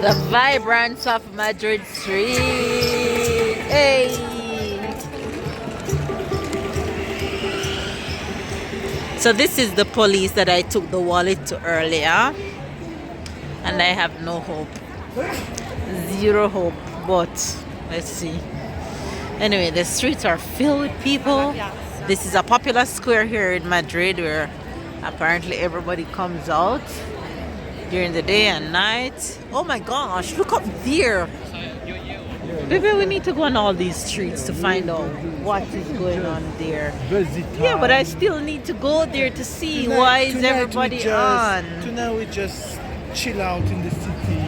The vibrance of Madrid Street. Hey! So this is the police that I took the wallet to earlier. And I have no hope. Zero hope. But let's see. Anyway, the streets are filled with people. This is a popular square here in Madrid where apparently everybody comes out during the day and night. Oh my gosh, look up there. Maybe we need to go on all these streets to find out what is going on there. Yeah, but I still need to go there to see why is everybody on. Tonight we just chill out in the city,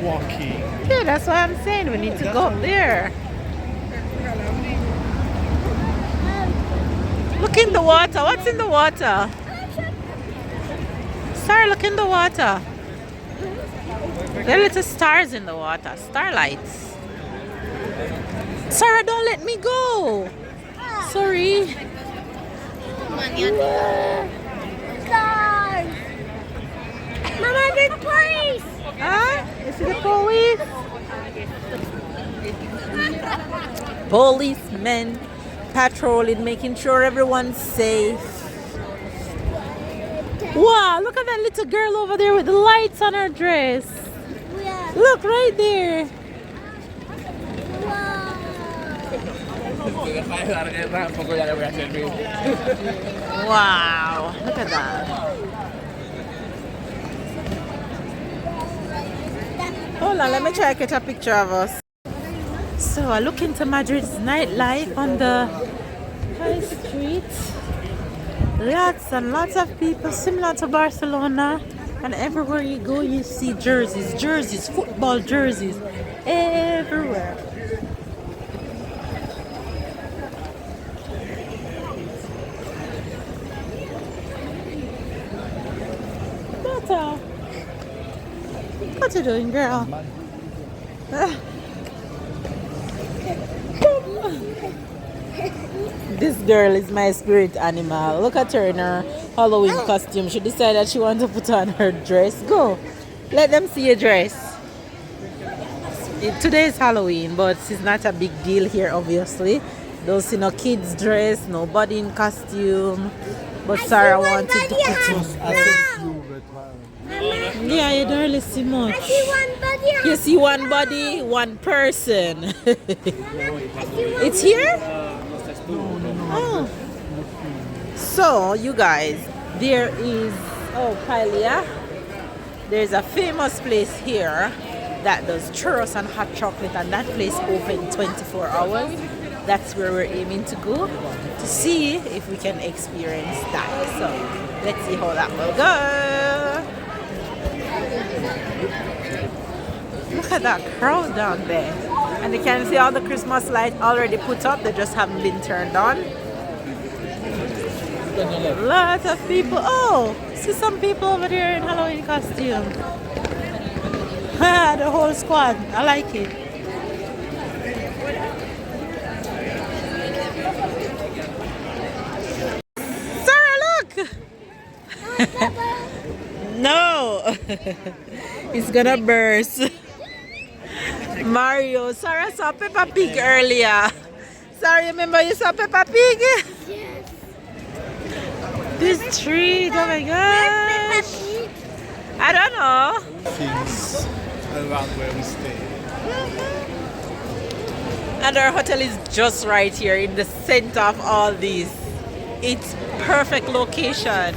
walking. Yeah, that's what I'm saying. We need to go up there. Look in the water. What's in the water? Sarah, look in the water. There are little stars in the water. Starlights. Sarah, don't let me go. Sorry. Stars. Mama, there's police. Huh? Is it the police? Policemen patrolling, making sure everyone's safe. Wow, look at that little girl over there with the lights on her dress. Yeah. Look right there. Wow, look at that. Hold on, let me try to get a picture of us. So I look into Madrid's nightlife on the high street. Lots and lots of people, similar to Barcelona. And everywhere you go, you see jerseys, football jerseys, everywhere. What you doing, girl? This girl is my spirit animal. Look at her in her Halloween costume. She decided she wants to put on her dress. Go. Let them see your dress. Today is Halloween, but it's not a big deal here, obviously. Don't see no kids' dress, nobody in costume. But Sarah wanted to put on. Yeah, you don't really see much. I see one body. You see one body, one person. Mama, I see one. It's here? Oh. So, you guys, there is, Kylia. There's a famous place here that does churros and hot chocolate, and that place open 24 hours. That's where we're aiming to go to see if we can experience that. So, let's see how that will go. Look at that crowd down there. And you can see all the Christmas lights already put up. They just haven't been turned on. Lots of people. Oh, see some people over there in Halloween costume. The whole squad. I like it. Sarah, look! No! It's gonna burst. Mario, Sarah saw Peppa Pig earlier. Sarah, remember you saw Peppa Pig? Yes. This tree, oh my gosh. I don't know. Things around where we stay. And our hotel is just right here in the center of all these. It's perfect location.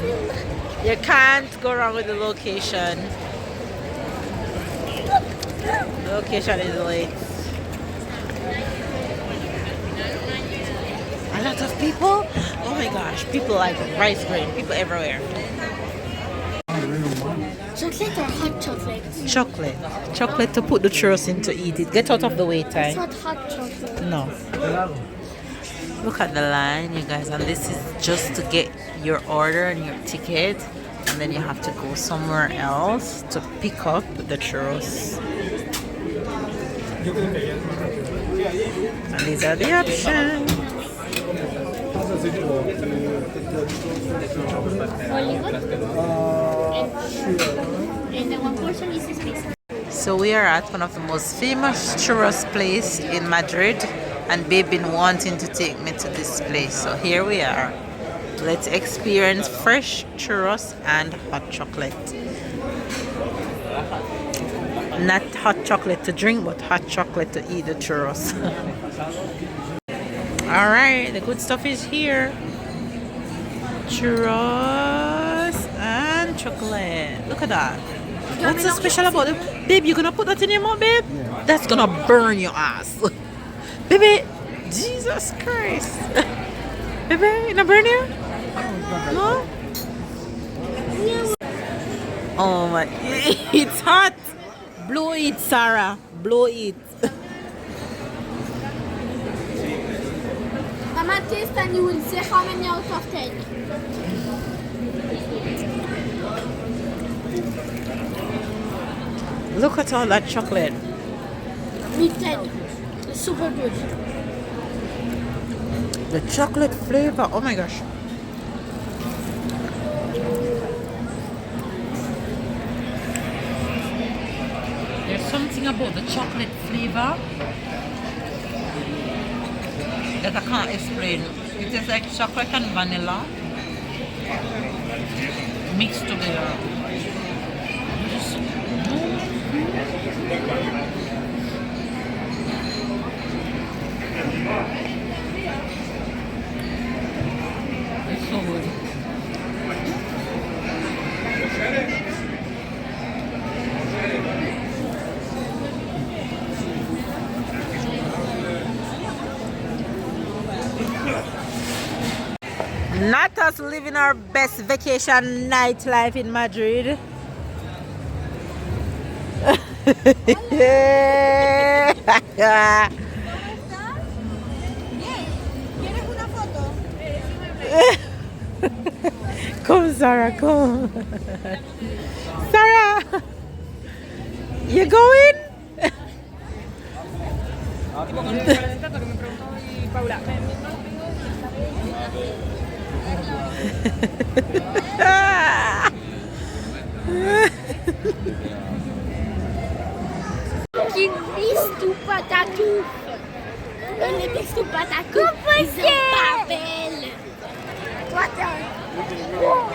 You can't go wrong with the location. The location is lit. A lot of people. Oh my gosh, people like rice grain, people everywhere. Chocolate or hot chocolate? Chocolate. Chocolate to put the churros in to eat it. Get out of the way, It's Ty. not hot chocolate. No. Look at the line, you guys, and this is just to get your order and your ticket, and then you have to go somewhere else to pick up the churros. And these are the options. Hollywood? And the one portion is spicy. So we are at one of the most famous churros place in Madrid, and they've been wanting to take me to this place. So here we are. Let's experience fresh churros and hot chocolate. Not hot chocolate to drink, but hot chocolate to eat the churros. Alright, the good stuff is here. Churros and chocolate. Look at that. What's so special about it? Babe, you gonna put that in your mouth, babe? Yeah. That's gonna burn your ass. Baby, Jesus Christ. Baby, it not burn you? No? Oh my, it's hot. Blow it, Sarah. Blow it. Mama, taste and you will say how many out of 10. Look at all that chocolate. Me 10. It's super good. The chocolate flavor. Oh my gosh. There's something about the chocolate flavor that I can't explain. It is like chocolate and vanilla mixed together. It's so good. Not us living our best vacation nightlife in Madrid. Come, Sarah, come. Sarah, you going? Qui vise tout patatou. On est des tout patatou. Ils sont pas belles. Toi, t'es un... Oh,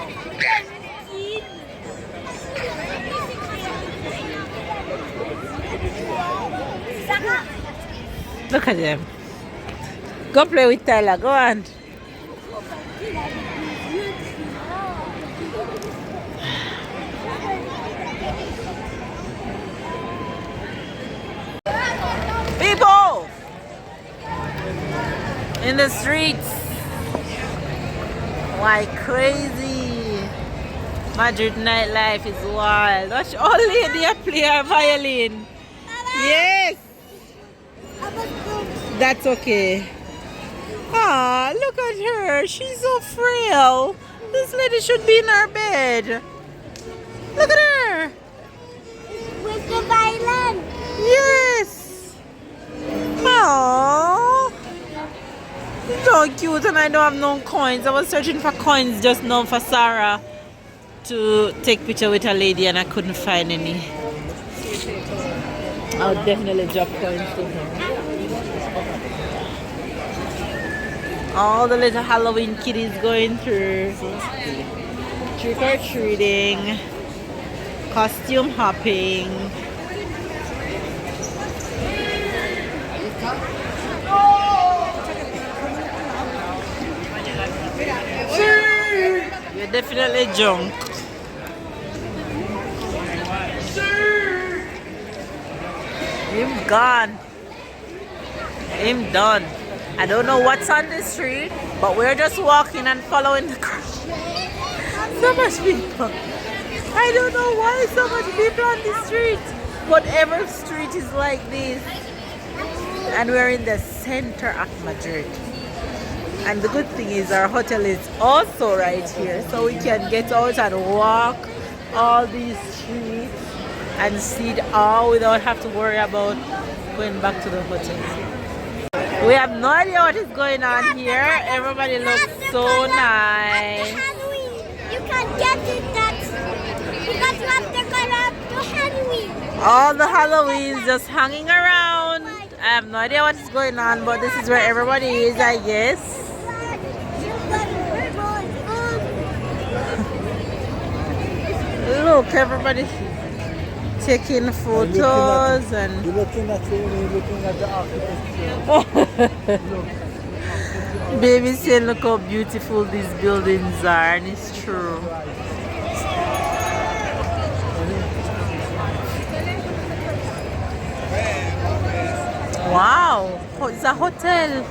Sarah. Look at them. Go play with Tyler. Go on. People in the streets like crazy. Madrid nightlife is wild. Watch all lady play her violin. Yes. That's okay. Ah, look at her. She's so frail. This lady should be in her bed. Look at her. With the violin. Yes. Oh, so cute. And I don't have no coins. I was searching for coins just now for Sarah to take picture with a lady, and I couldn't find any. I'll definitely drop coins to her. All the little Halloween kiddies going through trick or treating, costume hopping. You're definitely drunk. Him gone. Him done. I don't know what's on the street, but we're just walking and following the crowd. So much people. I don't know why so much people on the street, but every street is like this. And we're in the center of Madrid. And the good thing is our hotel is also right here, so we can get out and walk all these streets and see it all without have to worry about going back to the hotel. We have no idea what is going on here. Everybody looks so nice. You can get it that because you have to go up to Halloween. All the Halloweens just hanging around. I have no idea what is going on, but this is where everybody is, I guess. Look, everybody taking photos and You're looking at the architecture. baby saying look how beautiful these buildings are, and it's true. Wow, it's a hotel.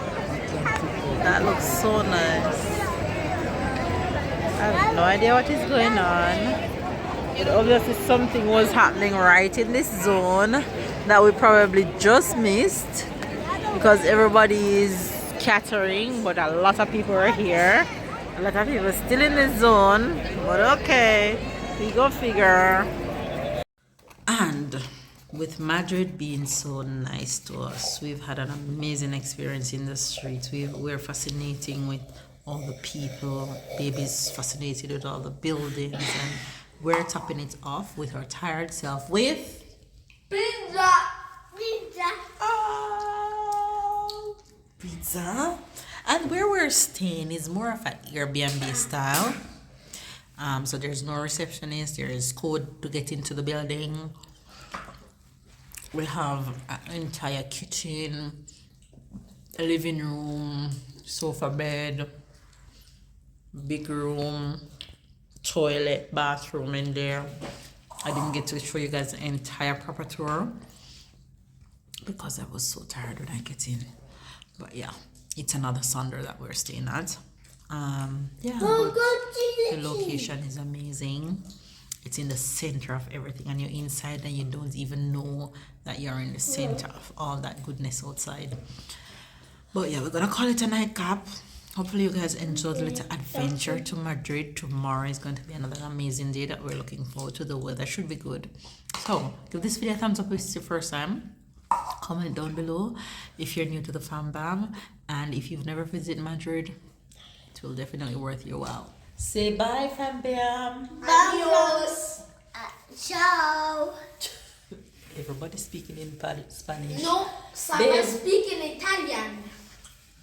That looks so nice. I have no idea what is going on. But obviously something was happening right in this zone that we probably just missed because everybody is scattering, but a lot of people are here. A lot of people are still in the zone, but okay, we go figure. And with Madrid being so nice to us, we've had an amazing experience in the streets. We're fascinating with all the people. Baby's fascinated with all the buildings, and we're topping it off with her tired self with Pizza. Pizza. oh, pizza. And where we're staying is more of an Airbnb style. So there's no receptionist. There is code to get into the building. We have an entire kitchen, a living room, sofa bed, big room, toilet, bathroom in there. I didn't get to show you guys the entire proper tour because I was so tired when I get in. But yeah, it's another Sunday that we're staying at. Yeah, but the location is amazing. It's in the center of everything, and you're inside and you don't even know that you're in the center of all that goodness outside. But yeah, we're gonna call it a nightcap. Hopefully you guys enjoyed the little adventure to Madrid. Tomorrow is going to be another amazing day that we're looking forward to. The weather should be good. So give this video a thumbs up if it's your first time. Comment down below if you're new to the fam bam, and if you've never visited Madrid, it will definitely worth your while. Say bye, fam bam. Adios. Ciao. Everybody speaking in Spanish. No, someone speaking Italian.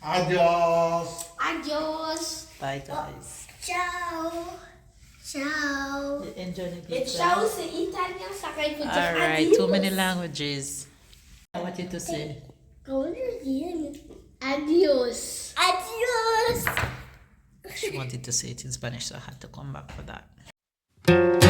Adios. Adios. Bye, guys. Ciao. Ciao. Enjoy the Et pizza. ciao, c'est italien, ça veut dire All right, adios. too many languages. I want you to say. Comment dire? Adios. Adios. She wanted to say it in Spanish, so I had to come back for that.